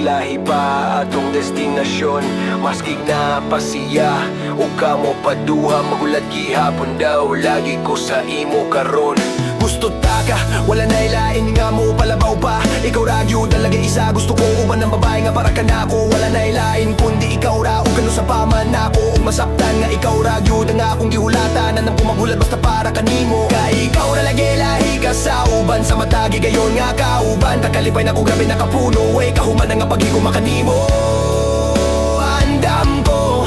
lahi pa atong destinasyon. Maskig na pasiya o kamo paduha, magulat gihapon daw lagi ko sa imo karon. Gusto taka, wala na ilain nga mo palabaw pa. Ikaw ragyo talaga isa, gusto ko uban ng babae nga para kanako. Wala na ilain kundi ikaw ra, o kano sa paman ako. Ug masaptan nga ikaw ragyo nga akong gihulatan. Anang kumagulat basta para kanimo. Kay ikaw na lagi lahi ka sa uban, sa matagi gayon nga kauban. Takalipay na ko grabe nakapuno, way kahuman na nga pag-igo makanimo. Andam ko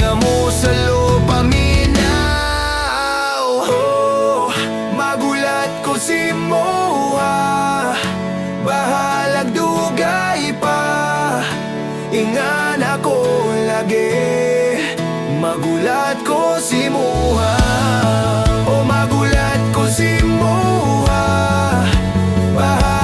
nga mo sa lupa si moha, bahalag dugay pa. Ingan ako lagi, magulat ko si moha. O magulat ko si moha, bahalag